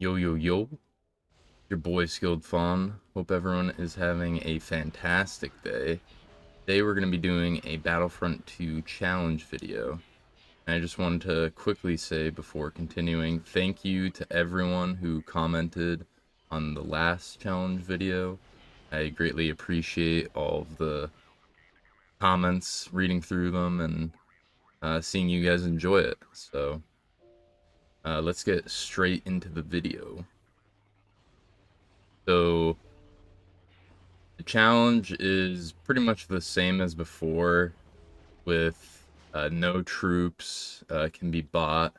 Yo, yo, yo. Your boy Skilled Fawn. Hope everyone is having a fantastic day. Today we're going to be doing a Battlefront 2 challenge video. And I just wanted to quickly say before continuing, thank you to everyone who commented on the last challenge video. I greatly appreciate all of the comments, reading through them, and seeing you guys enjoy it. So, let's get straight into the video. So, the challenge is pretty much the same as before, with no troops can be bought,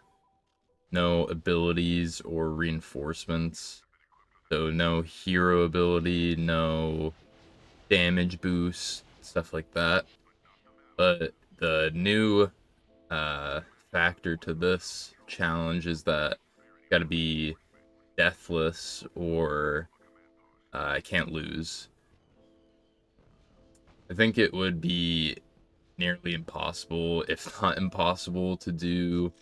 no abilities or reinforcements, so no hero ability, no damage boost, stuff like that. But the new uh, factor to this challenge is that you gotta be deathless or I can't lose. I think it would be nearly impossible, if not impossible, to do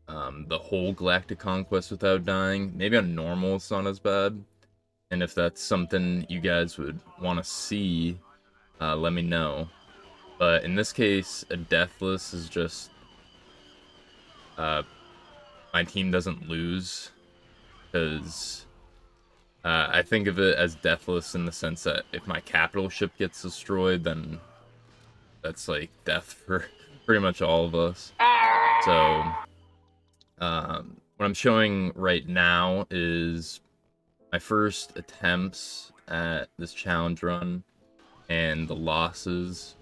the whole Galactic Conquest without dying. Maybe on normal it's not as bad. And if that's something you guys would want to see, let me know. But in this case, a deathless is just uh, my team doesn't lose, because I think of it as deathless in the sense that if my capital ship gets destroyed, then that's like death for pretty much all of us. So what I'm showing right now is my first attempts at this challenge run and the losses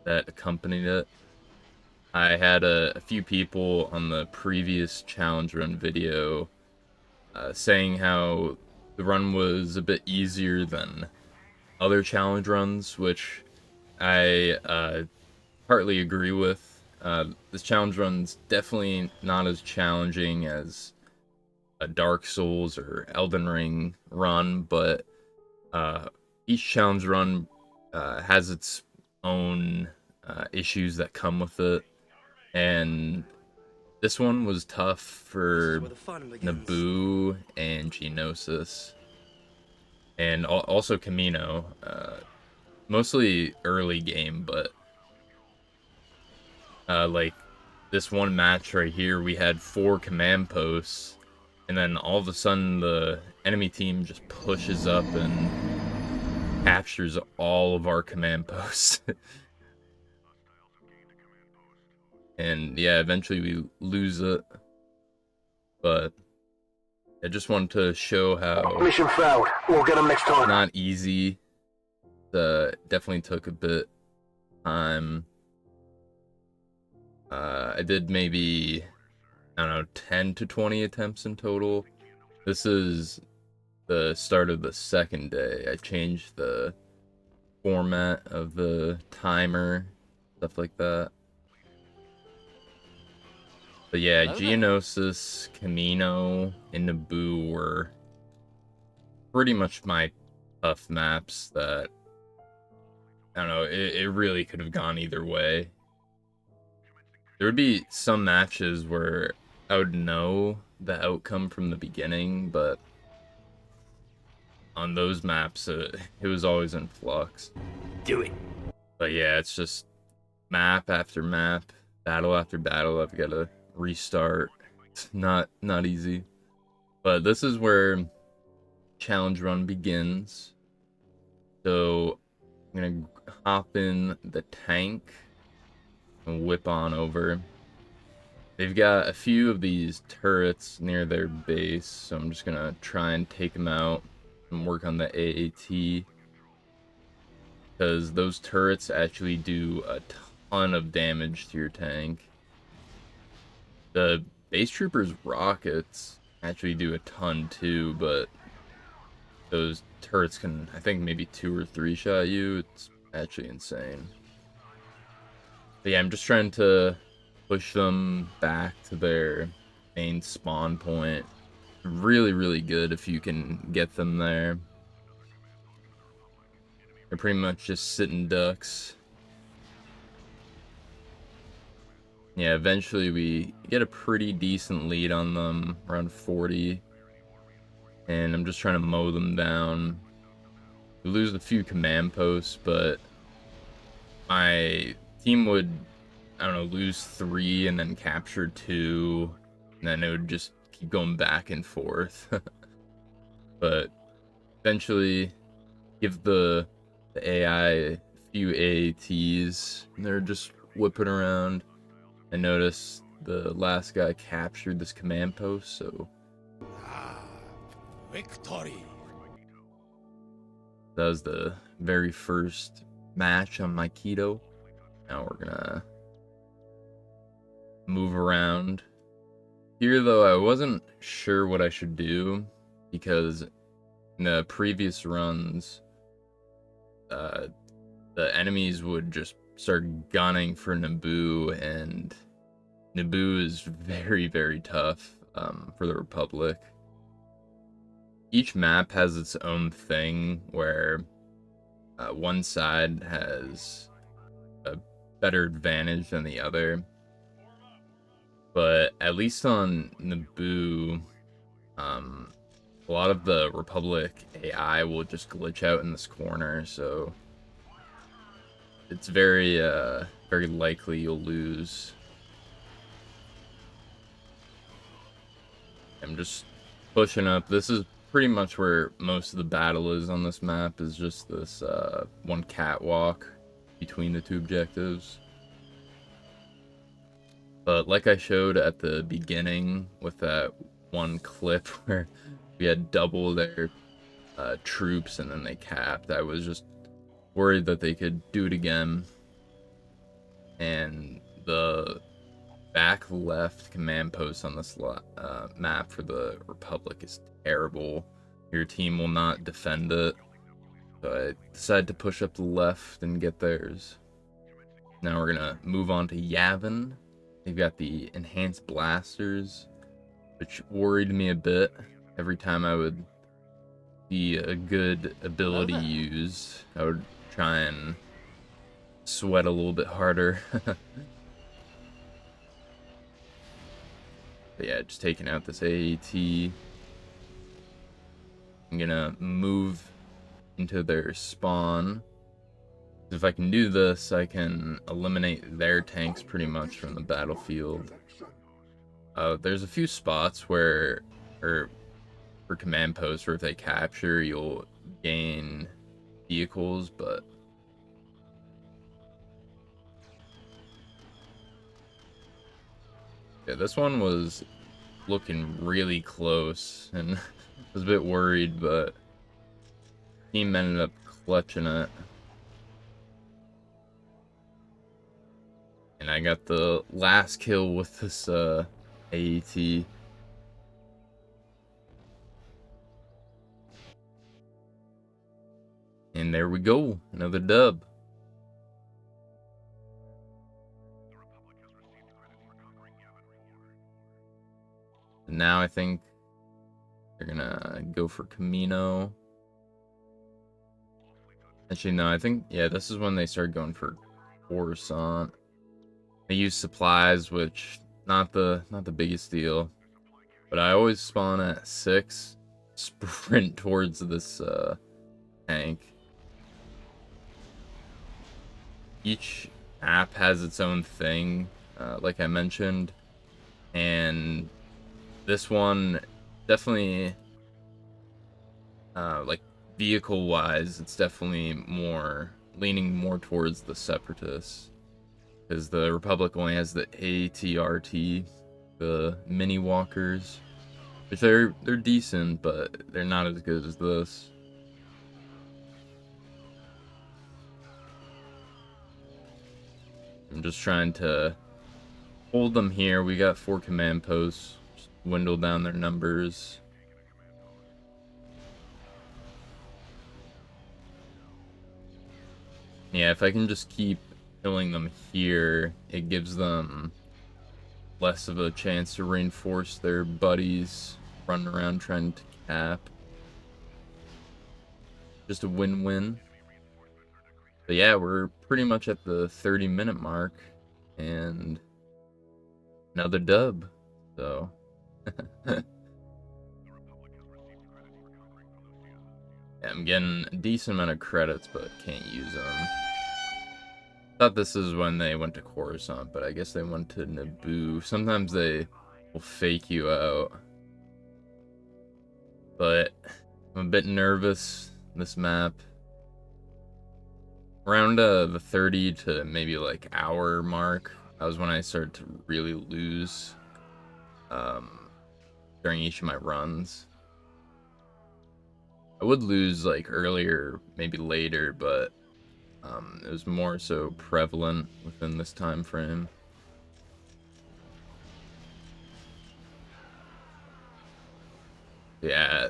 that accompanied it. I had a few people on the previous challenge run video saying how the run was a bit easier than other challenge runs, which I partly agree with. This challenge run's definitely not as challenging as a Dark Souls or Elden Ring run, but each challenge run has its own issues that come with it, and this one was tough for Naboo and Geonosis, and also Camino. Mostly early game, but like this one match right here, we had 4 command posts, and then all of a sudden the enemy team just pushes up and captures all of our command posts. And yeah, eventually we lose it. But I just wanted to show how mission failed. We'll get them next time. Not easy. Definitely took a bit time. I did maybe, I don't know, 10 to 20 attempts in total. This is the start of the second day. I changed the format of the timer, stuff like that. But yeah, Geonosis, Camino, and Naboo were pretty much my tough maps that, I don't know, it really could have gone either way. There would be some matches where I would know the outcome from the beginning, but on those maps, it was always in flux. Do it. But yeah, it's just map after map, battle after battle. I've got to restart. It's not easy. But this is where challenge run begins. So I'm gonna hop in the tank and whip on over. They've got a few of these turrets near their base, so I'm just gonna try and take them out and work on the AAT, because those turrets actually do a ton of damage to your tank. The base troopers rockets actually do a ton too, but those turrets can, I think, maybe 2 or 3 shot you. It's actually insane. But yeah, I'm just trying to push them back to their main spawn point. Really, really good if you can get them there. They're pretty much just sitting ducks. Yeah, eventually we get a pretty decent lead on them, around 40. And I'm just trying to mow them down. We lose a few command posts, but my team would, I don't know, lose 3 and then capture 2. And then it would just keep going back and forth. But eventually give the AI a few AATs. And they're just whipping around. I noticed the last guy captured this command post, so Victory! that was the very first match on my keto. Now we're gonna move around. Here, though, I wasn't sure what I should do because in the previous runs, uh, the enemies would just start gunning for Naboo, and Naboo is very, very tough for the Republic. Each map has its own thing where one side has a better advantage than the other. But at least on Naboo, a lot of the Republic AI will just glitch out in this corner, so it's very, very likely you'll lose. I'm just pushing up. This is pretty much where most of the battle is on this map, is just this one catwalk between the 2 objectives. But like I showed at the beginning with that one clip where we had double their troops and then they capped, I was just worried that they could do it again. And the back left command post on this map for the Republic is terrible. Your team will not defend it. So I decided to push up the left and get theirs. Now we're gonna move on to Yavin. They've got the enhanced blasters, which worried me a bit. Every time I would see a good ability used, I would try and sweat a little bit harder. But yeah, just taking out this AAT. I'm gonna move into their spawn. If I can do this, I can eliminate their tanks pretty much from the battlefield. There's a few spots where, or for command posts, where if they capture, you'll gain vehicles, but yeah, this one was looking really close, and I was a bit worried, but team ended up clutching it. And I got the last kill with this AET. And there we go, another dub. And now I think they're gonna go for Camino. Actually, no, I think, yeah, this is when they start going for Coruscant. They use supplies, which not the biggest deal, but I always spawn at 6, sprint towards this tank. Each app has its own thing, like I mentioned, and this one definitely, like vehicle wise, it's definitely more leaning more towards the Separatists. Because the Republic only has the ATRT, the mini walkers, which they're decent, but they're not as good as this. I'm just trying to hold them here. We got 4 command posts, just dwindle down their numbers. Yeah, if I can just keep killing them here, it gives them less of a chance to reinforce their buddies running around trying to cap. Just a win-win. But yeah, we're pretty much at the 30-minute mark, and another dub. So, yeah, I'm getting a decent amount of credits, but can't use them. Thought this is when they went to Coruscant, but I guess they went to Naboo. Sometimes they will fake you out. But I'm a bit nervous, this map. Around the 30 to maybe like hour mark, that was when I started to really lose during each of my runs. I would lose like earlier, maybe later, but it was more so prevalent within this time frame. Yeah,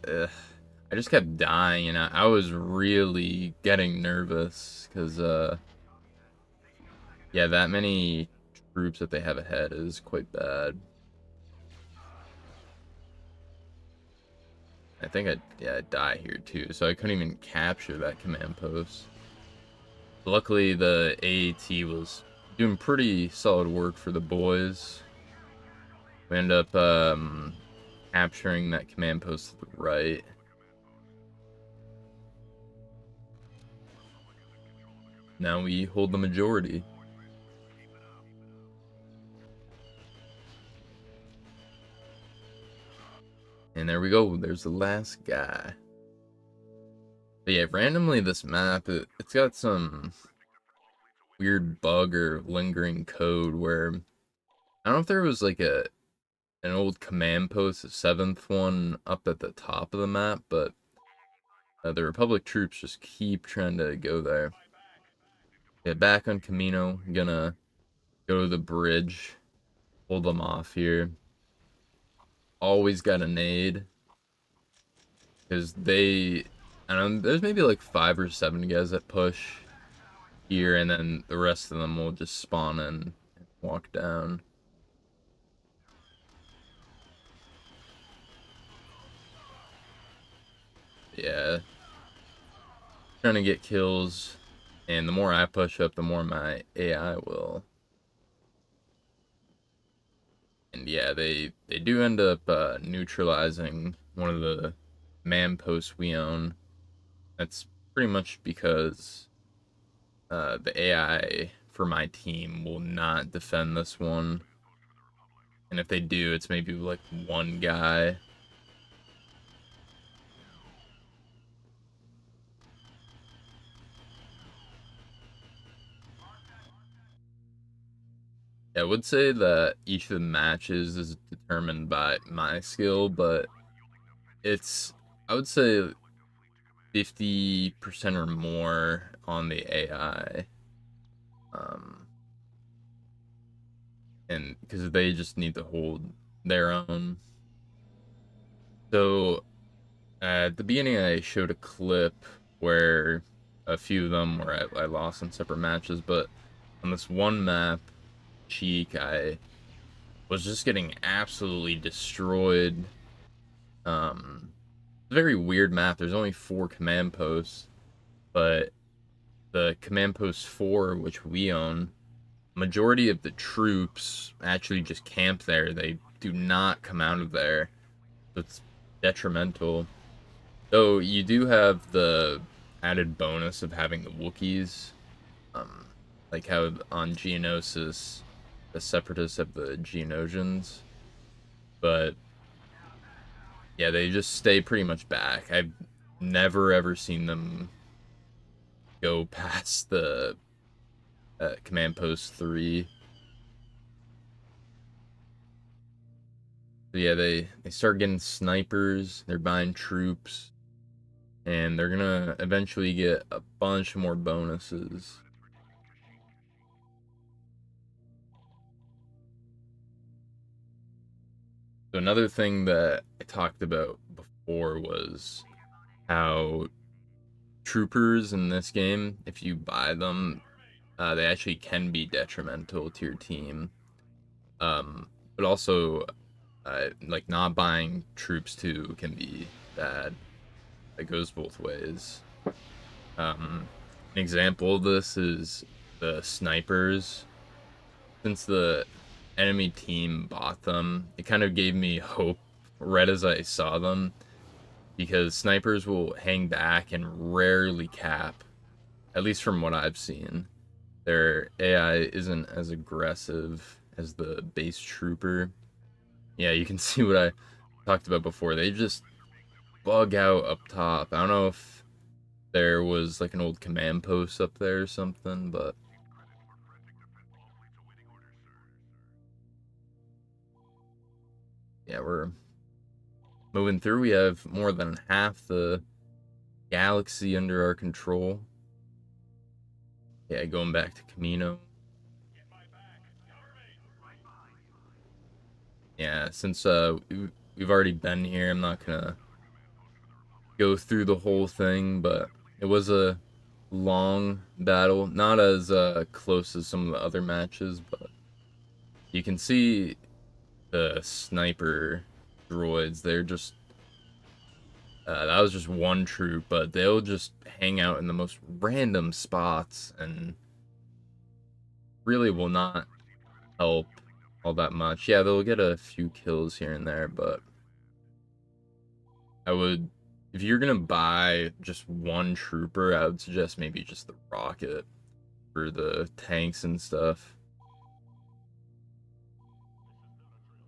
I just kept dying, and I was really getting nervous because, yeah, that many troops that they have ahead is quite bad. I think I'd die here too, so I couldn't even capture that command post. Luckily, the AAT was doing pretty solid work for the boys. We ended up capturing that command post to the right. Now we hold the majority. And there we go, there's the last guy. But yeah, randomly this map, it's got some weird bug or lingering code where, I don't know if there was like an old command post, a 7th one, up at the top of the map, but the Republic troops just keep trying to go there. Yeah, back on Camino, I'm gonna go to the bridge, hold them off here. Always got a nade. Because they, I don't know, there's maybe like 5 or 7 guys that push here, and then the rest of them will just spawn in and walk down. Yeah. Trying to get kills, and the more I push up, the more my AI will. And yeah, they do end up neutralizing one of the man posts we own. That's pretty much because the AI for my team will not defend this one. And if they do, it's maybe like one guy. I would say that each of the matches is determined by my skill, but it's, I would say, 50% or more on the AI. And because they just need to hold their own. So at the beginning, I showed a clip where a few of them where I lost in separate matches, but on this one map, Cheek, I was just getting absolutely destroyed. It's a very weird map. There's only 4 command posts, but the command post 4, which we own, majority of the troops actually just camp there. They do not come out of there. So it's detrimental. Though you do have the added bonus of having the Wookiees. Like how on Geonosis, the Separatists have the Geonosians. But yeah, they just stay pretty much back. I've never ever seen them go past the command post 3. So yeah, they start getting snipers, they're buying troops, and they're gonna eventually get a bunch more bonuses. So another thing that I talked about before was how troopers in this game, if you buy them, they actually can be detrimental to your team. But also, like not buying troops too can be bad. It goes both ways. An example of this is the snipers. Since the enemy team bought them, it kind of gave me hope right as I saw them, because snipers will hang back and rarely cap, at least from what I've seen. Their AI isn't as aggressive as the base trooper. Yeah, you can see what I talked about before. They just bug out up top. I don't know if there was like an old command post up there or something, but yeah, we're moving through. We have more than half the galaxy under our control. Yeah, going back to Camino. Yeah, since we've already been here, I'm not gonna go through the whole thing, but it was a long battle, not as close as some of the other matches, but you can see the sniper droids. They're just that was just one troop, but they'll just hang out in the most random spots and really will not help all that much. Yeah, they'll get a few kills here and there, but I would, if you're gonna buy just one trooper, I would suggest maybe just the rocket for the tanks and stuff.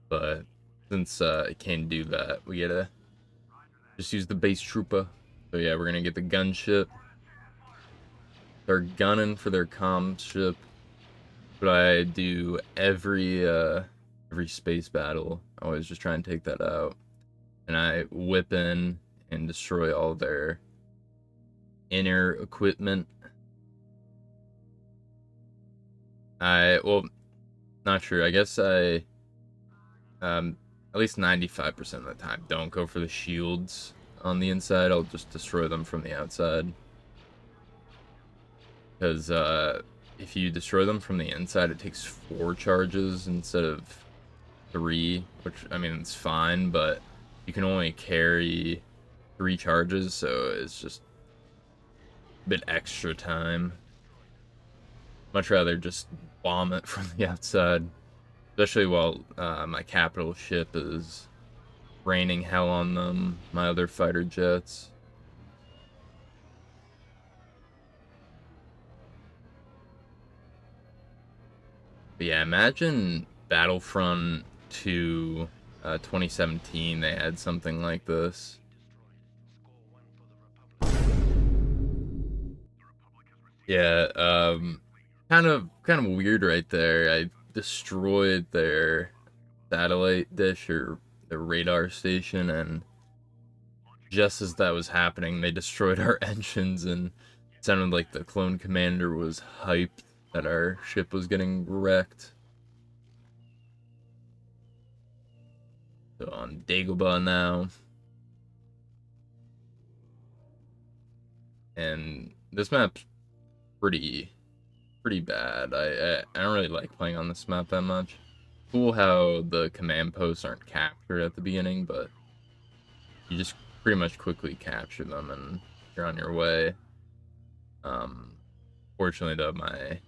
But since it can't do that, we gotta just use the base trooper. So yeah, we're gonna get the gunship. They're gunning for their comm ship. But I do every space battle. I always just try and take that out. And I whip in and destroy all their inner equipment. Well, not true. I guess at least 95% of the time don't go for the shields on the inside. I'll just destroy them from the outside. Because if you destroy them from the inside, it takes 4 charges instead of 3, which, I mean, it's fine, but you can only carry 3 charges, so it's just a bit extra time. Much rather just bomb it from the outside, especially while my capital ship is raining hell on them, my other fighter jets. But yeah, imagine Battlefront 2 2017, they had something like this. Yeah, kind of weird right there. I destroyed their satellite dish or their radar station, and just as that was happening, they destroyed our engines, and it sounded like the clone commander was hyped that our ship was getting wrecked. So on Dagobah now, and this map's pretty bad. I don't really like playing on this map that much. Cool how the command posts aren't captured at the beginning, but you just pretty much quickly capture them and you're on your way. Um, Fortunately though, my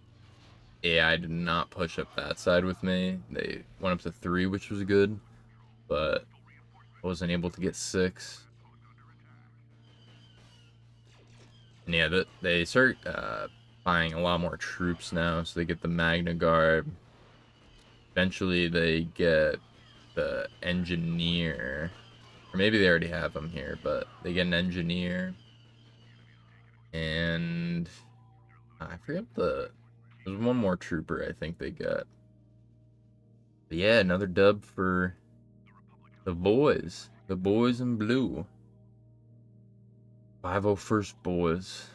AI did not push up that side with me. They went up to 3, which was good, but I wasn't able to get 6. And yeah, they start buying a lot more troops now, so they get the Magna Guard. Eventually they get the Engineer, or maybe they already have them here, but they get an Engineer. And I forget there's one more trooper I think they got. But yeah, another dub for the boys. The boys in blue. 501st boys.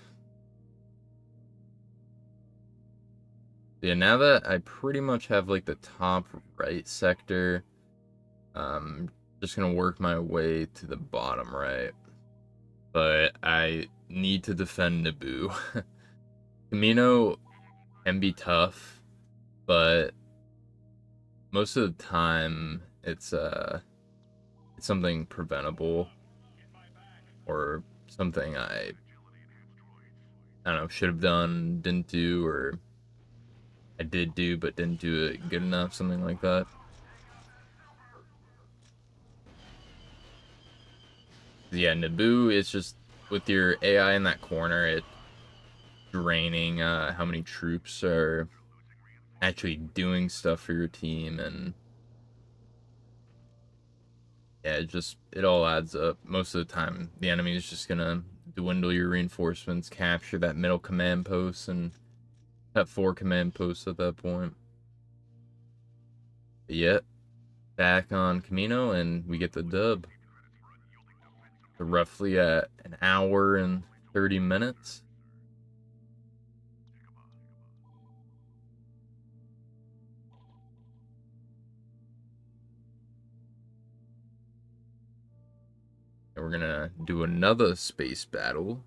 Yeah, now that I pretty much have like the top right sector, just gonna work my way to the bottom right. But I need to defend Naboo. Camino can be tough, but most of the time it's something preventable or something I don't know, should have done, didn't do, or I did do, but didn't do it good enough, something like that. Yeah, Naboo is just, with your AI in that corner, it's draining how many troops are actually doing stuff for your team, and yeah, it all adds up. Most of the time, the enemy is just gonna dwindle your reinforcements, capture that middle command post, and have 4 command posts at that point. But yet, back on Camino, and we get the dub. So roughly at an hour and 30 minutes. And we're gonna do another space battle.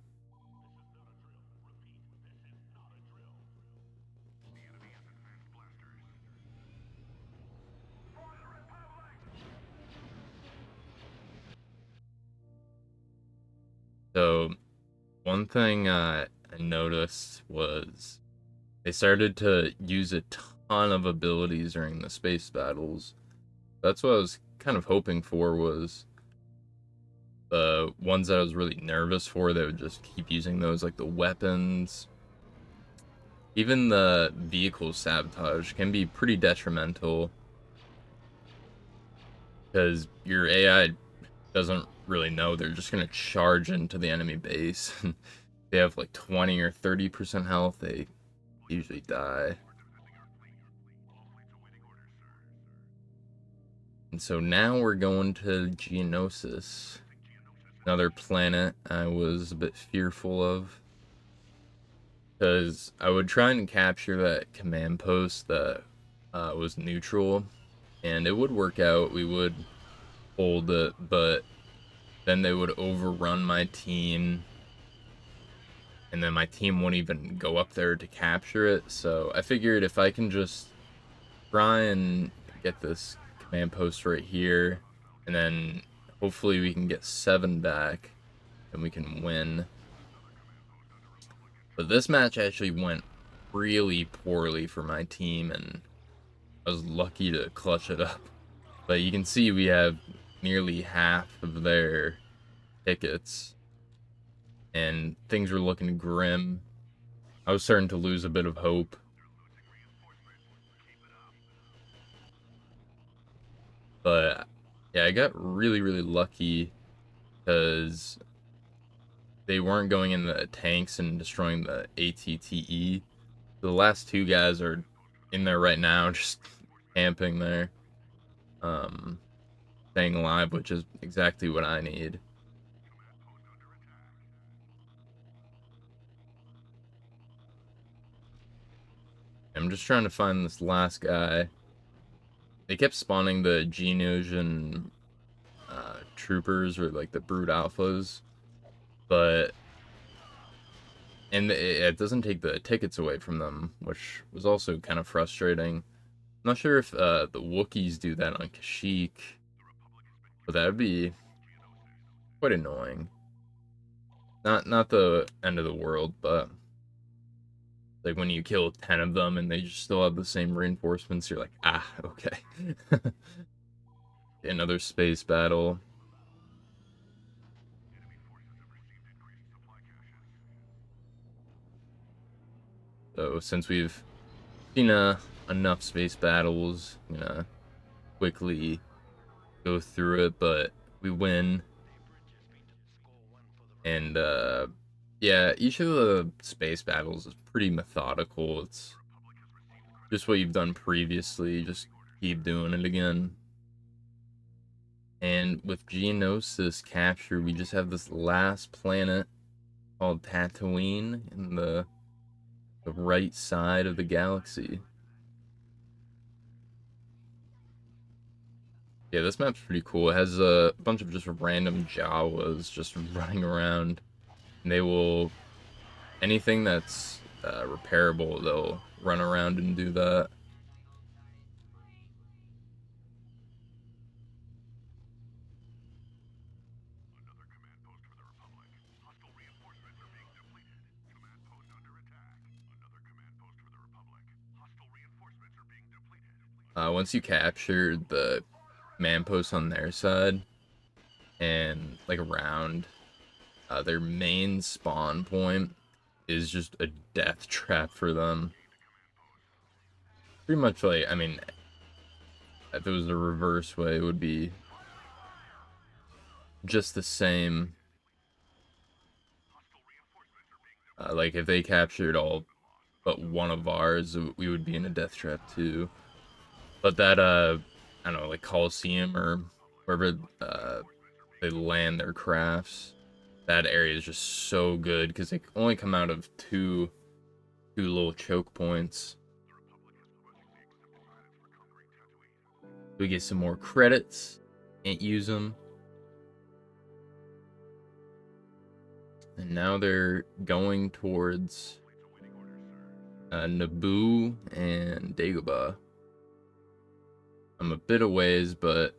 So one thing I noticed was they started to use a ton of abilities during the space battles. That's what I was kind of hoping for, was the ones that I was really nervous for. They would just keep using those, like the weapons. Even the vehicle sabotage can be pretty detrimental, because your AI doesn't really know. They're just going to charge into the enemy base. They have like 20 or 30% health, they usually die. And so now we're going to Geonosis, another planet I was a bit fearful of, because I would try and capture that command post that was neutral, and it would work out. We would hold it, but then they would overrun my team, and then my team wouldn't even go up there to capture it. So I figured if I can just try and get this command post right here, and then hopefully we can get 7 back, and we can win. But this match actually went really poorly for my team, and I was lucky to clutch it up. But you can see we have nearly half of their tickets, and things were looking grim. I was starting to lose a bit of hope. But yeah, I got really, really lucky, because they weren't going in the tanks and destroying the ATTE. The last 2 guys are in there right now, just camping there, um, staying alive, which is exactly what I need. I'm just trying to find this last guy. They kept spawning the Geonosian troopers, or like the Brood Alphas, but it doesn't take the tickets away from them, which was also kind of frustrating. I'm not sure if the Wookiees do that on Kashyyyk, but that would be quite annoying. Not the end of the world, but like when you kill 10 of them and they just still have the same reinforcements, you're like, ah, okay. Another space battle. So since we've seen enough space battles, I'm gonna quickly go through it, but we win. And yeah, each of the space battles is pretty methodical. It's just what you've done previously, just keep doing it again. And with Geonosis capture, we just have this last planet called Tatooine in the right side of the galaxy. Yeah, this map's pretty cool. It has a bunch of just random Jawas just running around. And they will, anything that's repairable, they'll run around and do that. Once you capture the command post on their side and like around, their main spawn point is just a death trap for them. Pretty much like, I mean, if it was the reverse way, it would be just the same. Like if they captured all but one of ours, we would be in a death trap too. But that I don't know, like Coliseum or wherever they land their crafts, that area is just so good because they only come out of two little choke points. We get some more credits. Can't use them. And now they're going towards Naboo and Dagobah. I'm a bit a ways, but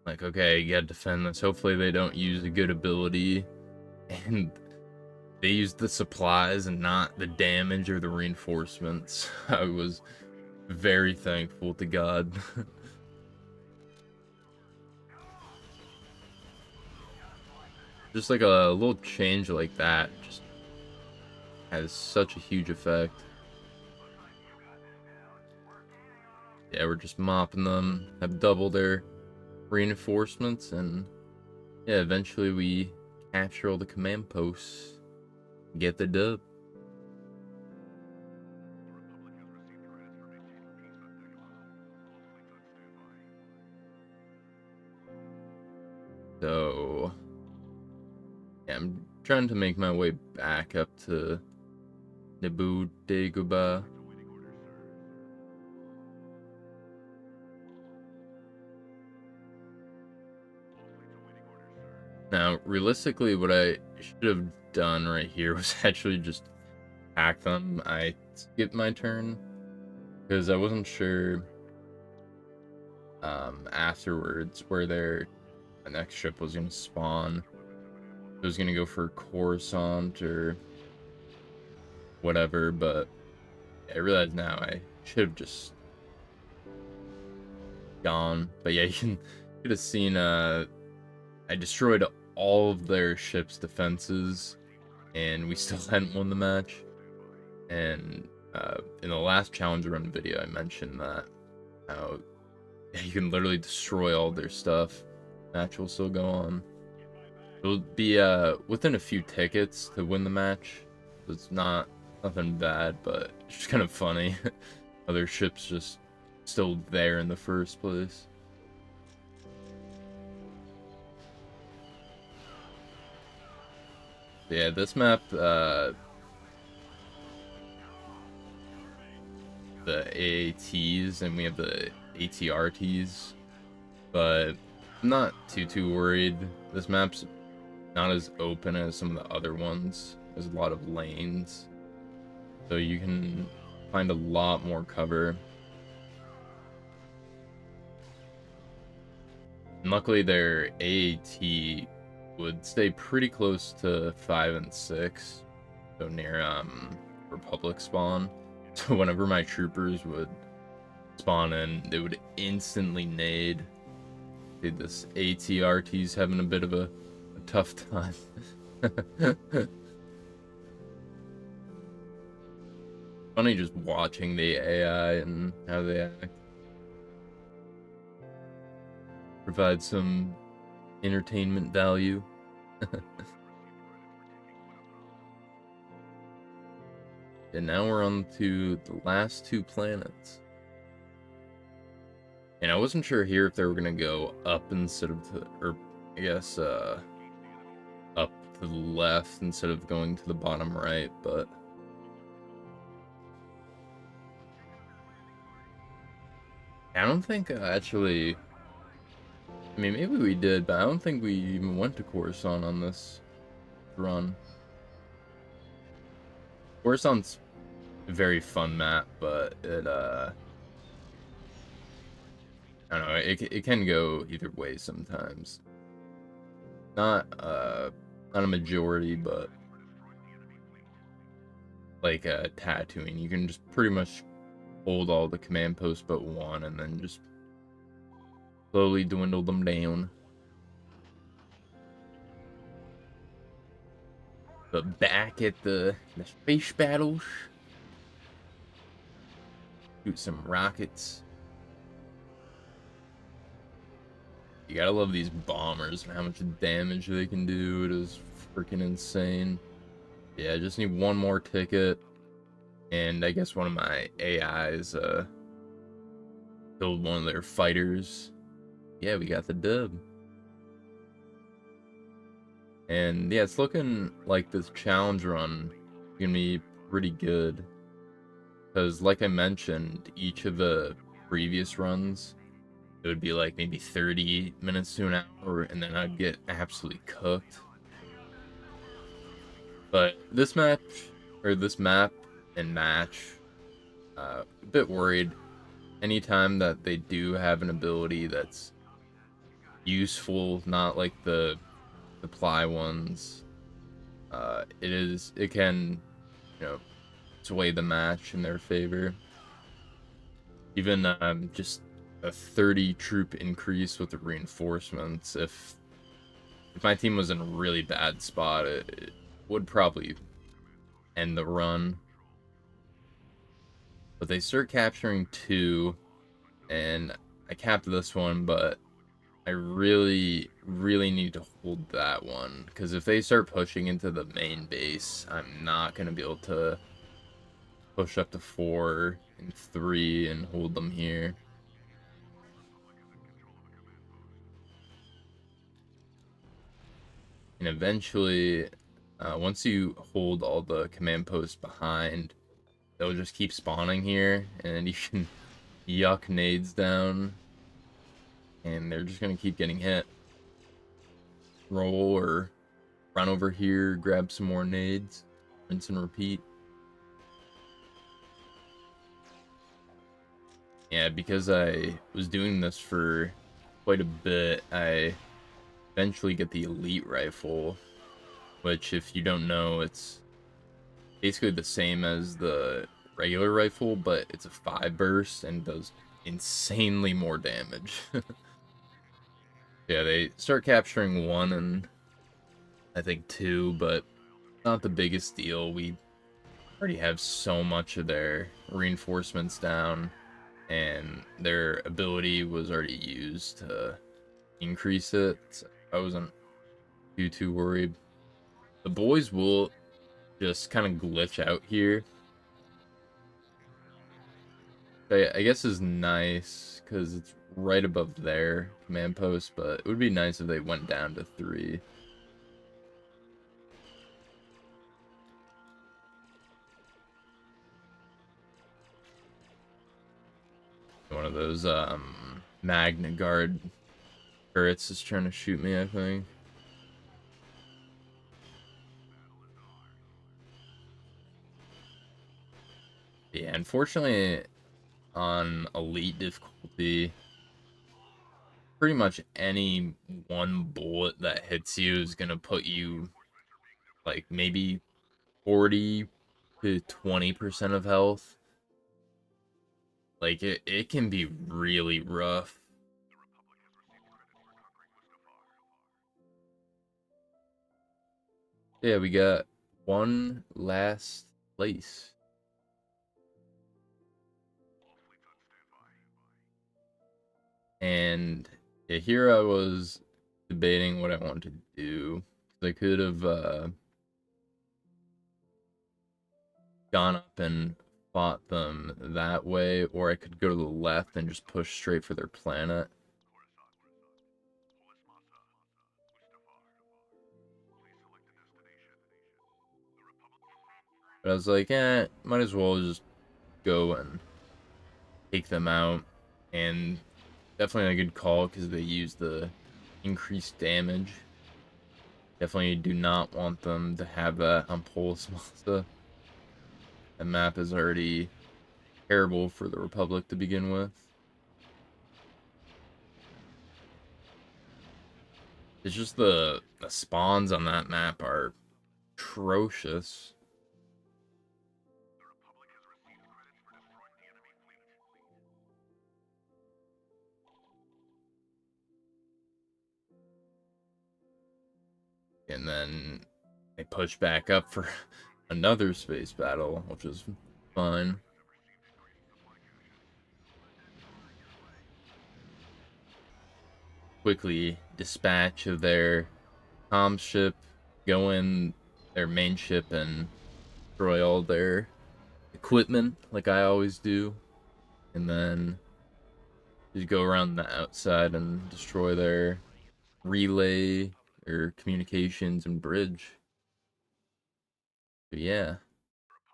like, okay, you gotta defend this. Hopefully they don't use a good ability and they use the supplies and not the damage or the reinforcements. I was very thankful to God. Just like a little change like that just has such a huge effect. Yeah, we're just mopping them, have double their reinforcements, and yeah, eventually we capture all the command posts, get the dub. So yeah, I'm trying to make my way back up to Naboo Dagobah. Now, realistically, what I should have done right here was actually just hack them. I skipped my turn because I wasn't sure afterwards where their next ship was going to spawn. It was going to go for Coruscant or whatever, but I realize now I should have just gone. But yeah, you could have seen I destroyed all of their ship's defenses and we still hadn't won the match. And in the last challenge run video I mentioned that how you can literally destroy all their stuff. Match will still go on. It'll be within a few tickets to win the match. It's nothing bad, but it's just kind of funny. Other ships just still there in the first place. Yeah, this map, the AATs and we have the ATRTs, but I'm not too worried. This map's not as open as some of the other ones. There's a lot of lanes, so you can find a lot more cover. And luckily their AAT would stay pretty close to 5 and 6, so near Republic spawn. So whenever my troopers would spawn in, they would instantly nade. Dude, this ATRT's having a bit of a tough time. Funny just watching the AI and how they act. Provide some entertainment value. And now we're on to the last two planets. And I wasn't sure here if they were gonna go up instead of to, or I guess up to the left instead of going to the bottom right, but I don't think actually, I mean, maybe we did, but I don't think we even went to Coruscant on this run. Coruscant's a very fun map, but it, I don't know, it can go either way sometimes. Not a majority, but like Tatooine, you can just pretty much hold all the command posts but one, and then just slowly dwindle them down. But back at the space battles, shoot some rockets. You gotta love these bombers and how much damage they can do. It is freaking insane. Yeah, I just need one more ticket. And I guess one of my AIs killed one of their fighters. Yeah, we got the dub. And yeah, it's looking like this challenge run is gonna be pretty good. Because like I mentioned, each of the previous runs, it would be like maybe 30 minutes to an hour, and then I'd get absolutely cooked. But this map and match, a bit worried. Anytime that they do have an ability that's useful, not like the supply ones, it can, sway the match in their favor. Even just a 30 troop increase with the reinforcements, if my team was in a really bad spot, it would probably end the run. But they start capturing 2, and I capped this one, but I really, really need to hold that one, because if they start pushing into the main base, I'm not going to be able to push up to 4 and 3 and hold them here. And eventually, once you hold all the command posts behind, they'll just keep spawning here, and you can yuck nades down, and they're just going to keep getting hit. Roll or run over here, grab some more nades, rinse and repeat. Yeah, because I was doing this for quite a bit, I eventually get the elite rifle, which, if you don't know, it's basically the same as the regular rifle, but it's a 5 burst and does insanely more damage. Yeah, they start capturing 1 and I think 2, but not the biggest deal. We already have so much of their reinforcements down, and their ability was already used to increase it. So I wasn't too worried. The boys will just kind of glitch out here. I guess is nice because it's right above their command post, but it would be nice if they went down to 3. One of those Magna Guard turrets is trying to shoot me, I think. Yeah, unfortunately, on elite difficulty, pretty much any one bullet that hits you is gonna put you like maybe 40 to 20% of health. Like it can be really rough. Yeah, we got one last place. And yeah, here I was debating what I wanted to do. I could have gone up and fought them that way, or I could go to the left and just push straight for their planet. But I was like, might as well just go and take them out. And definitely a good call because they use the increased damage. Definitely do not want them to have that on Polis Massa. The map is already terrible for the Republic to begin with. It's just the spawns on that map are atrocious. And then they push back up for another space battle, which was fun. Quickly dispatch of their comm ship, go in their main ship and destroy all their equipment, like I always do. And then just go around the outside and destroy their relay, their communications, and bridge. But yeah,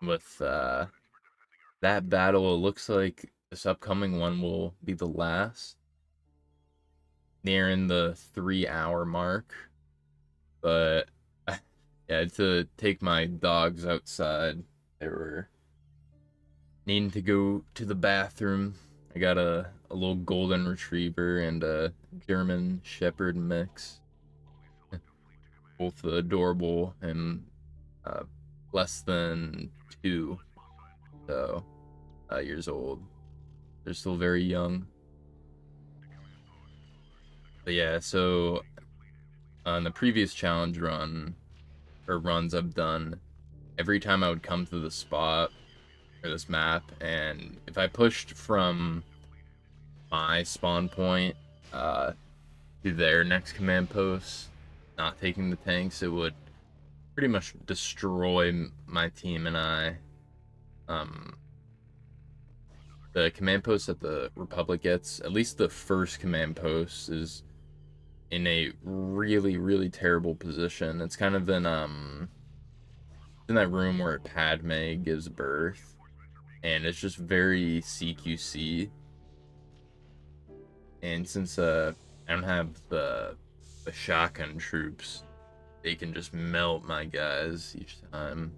with that battle, it looks like this upcoming one will be the last, nearing the 3-hour mark. But I had to take my dogs outside. They were needing to go to the bathroom. I got a little golden retriever and a German Shepherd mix. Both adorable and uh, less than 2 so years old. They're still very young. But yeah, so on the previous challenge run or runs I've done, every time I would come to the spot or this map, and if I pushed from my spawn point to their next command post, not taking the tanks, it would pretty much destroy my team and I. The command post that the Republic gets, at least the first command post, is in a really, really terrible position. It's kind of in that room where Padme gives birth, and it's just very CQC. And since I don't have the shotgun troops, they can just melt my guys each time.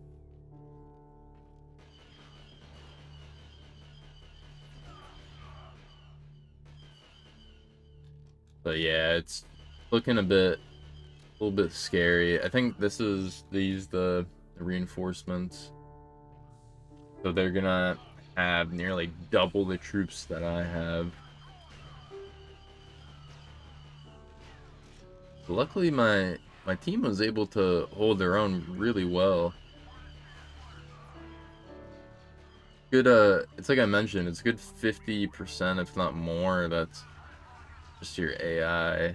But yeah, it's looking a little bit scary. I think this is the reinforcements. So they're gonna have nearly double the troops that I have. Luckily, my team was able to hold their own really well. Good, it's like I mentioned, it's good 50%, if not more. That's just your AI.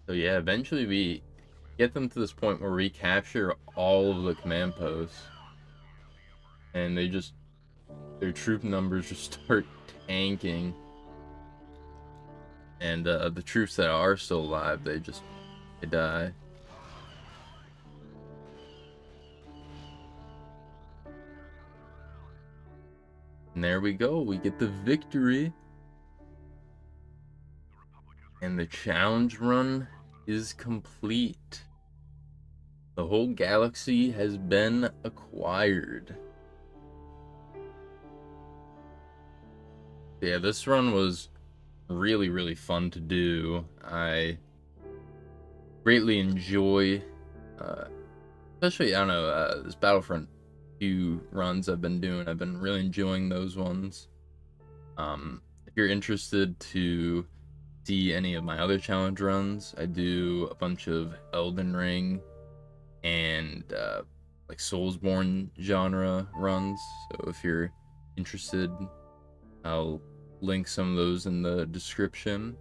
So yeah, eventually we get them to this point where we capture all of the command posts, and their troop numbers just start tanking, and the troops that are still alive, they die. And there we go, we get the victory, and the challenge run is complete. The whole galaxy has been acquired. Yeah, this run was really, really fun to do. I greatly enjoy, uh, especially, I don't know, this Battlefront 2 runs I've been doing. I've been really enjoying those ones. If you're interested to see any of my other challenge runs, I do a bunch of Elden Ring and like Soulsborne genre runs. So if you're interested, I'll link some of those in the description.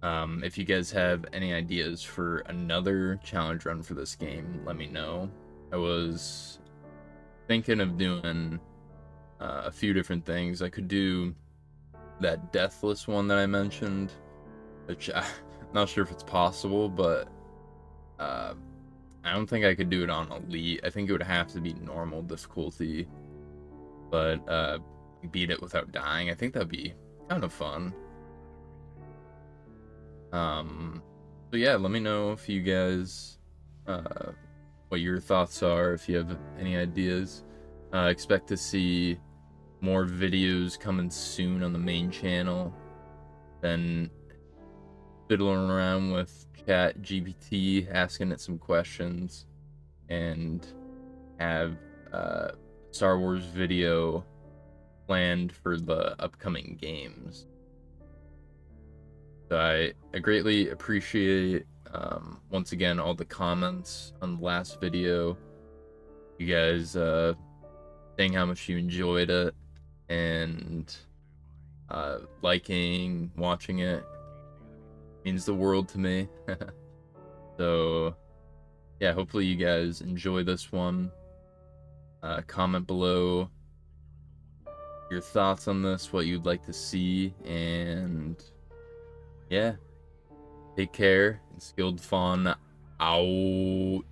If you guys have any ideas for another challenge run for this game, let me know. I was thinking of doing a few different things. I could do that Deathless one that I mentioned, which I'm not sure if it's possible, but I don't think I could do it on Elite. I think it would have to be normal difficulty, but beat it without dying. I think that'd be kind of fun. So yeah, let me know if you guys, what your thoughts are, if you have any ideas. Expect to see more videos coming soon on the main channel. Then fiddling around with Chat GPT, asking it some questions, and have Star Wars video planned for the upcoming games. So I greatly appreciate, once again, all the comments on the last video. You guys saying how much you enjoyed it, and liking, watching it means the world to me. So yeah, hopefully you guys enjoy this one. Comment below your thoughts on this, what you'd like to see, and yeah, take care. And Skilled Fawn out.